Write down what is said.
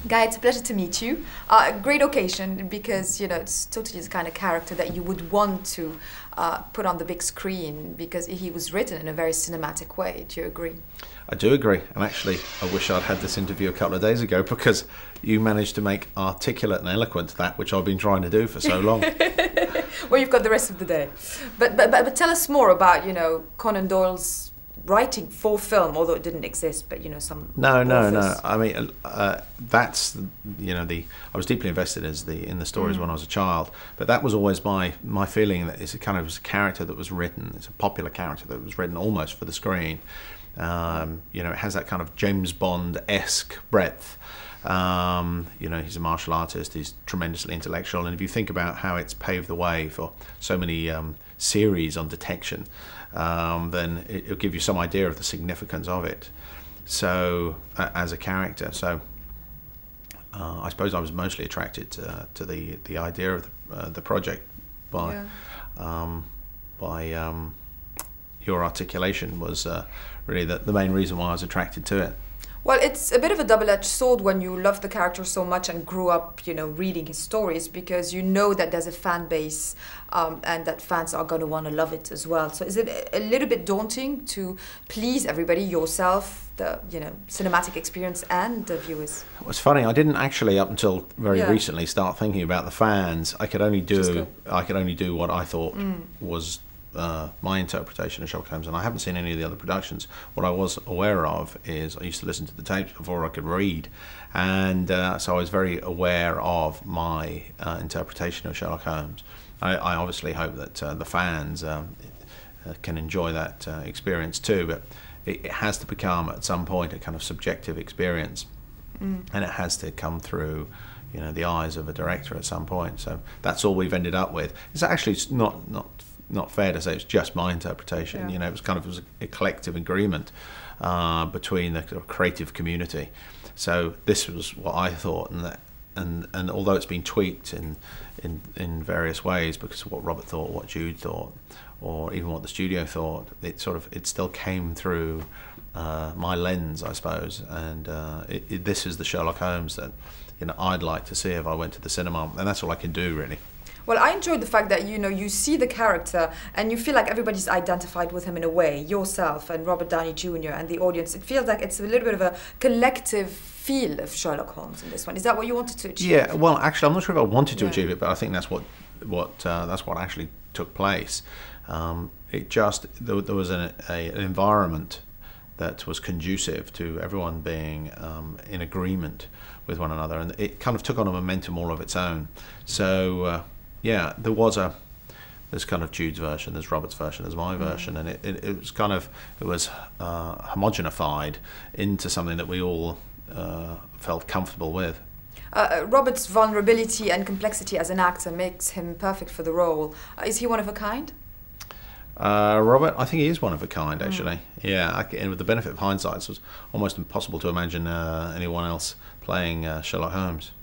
Guy, it's a pleasure to meet you. Great occasion because, you know, it's totally the kind of character that you would want to put on the big screen because he was written in a very cinematic way. Do you agree? I do agree, and actually I wish I'd had this interview a couple of days ago because you managed to make articulate and eloquent that which I've been trying to do for so long. Well, you've got the rest of the day. But tell us more about, you know, Conan Doyle's writing for film, although it didn't exist, but, you know, some No. I mean, that's, you know, I was deeply invested in the stories when I was a child, but that was always my feeling that it's a kind of character that was written. It's a popular character that was written almost for the screen. You know, it has that kind of James Bond-esque breadth. You know, he's a martial artist, he's tremendously intellectual, and if you think about how it's paved the way for so many series on detection, then it'll give you some idea of the significance of it. So, as a character, so I suppose I was mostly attracted to the idea of the project by your articulation was really the main reason why I was attracted to it. Well, it's a bit of a double-edged sword when you love the character so much and grew up, you know, reading his stories, because you know that there's a fan base and that fans are going to want to love it as well. So is it a little bit daunting to please everybody, yourself, the, you know, cinematic experience and the viewers? It's funny, I didn't actually up until very recently start thinking about the fans. I could only do what I thought was my interpretation of Sherlock Holmes, and I haven't seen any of the other productions. What I was aware of is I used to listen to the tapes before I could read, and so I was very aware of my interpretation of Sherlock Holmes. I obviously hope that the fans can enjoy that experience too, but it has to become at some point a kind of subjective experience, and it has to come through, you know, the eyes of a director at some point. So that's all we've ended up with. It's actually not fair to say it's just my interpretation. You know, it was a collective agreement between the creative community. So this was what I thought, and although it's been tweaked in various ways because of what Robert thought, what Jude thought, or even what the studio thought, it still came through my lens, I suppose. And this is the Sherlock Holmes that, you know, I'd like to see if I went to the cinema, and that's all I can do really. Well, I enjoyed the fact that, you know, you see the character and you feel like everybody's identified with him in a way, yourself and Robert Downey Jr. and the audience. It feels like it's a little bit of a collective feel of Sherlock Holmes in this one. Is that what you wanted to achieve? Yeah, well, actually, I'm not sure if I wanted to achieve it, but I think that's what actually took place. There was an environment that was conducive to everyone being in agreement with one another, and it kind of took on a momentum all of its own. So. Yeah, there's kind of Jude's version, there's Robert's version, there's my version, and it was homogenified into something that we all felt comfortable with. Robert's vulnerability and complexity as an actor makes him perfect for the role. Is he one of a kind? Robert, I think he is one of a kind, actually. Yeah, and with the benefit of hindsight, it was almost impossible to imagine anyone else playing Sherlock Holmes.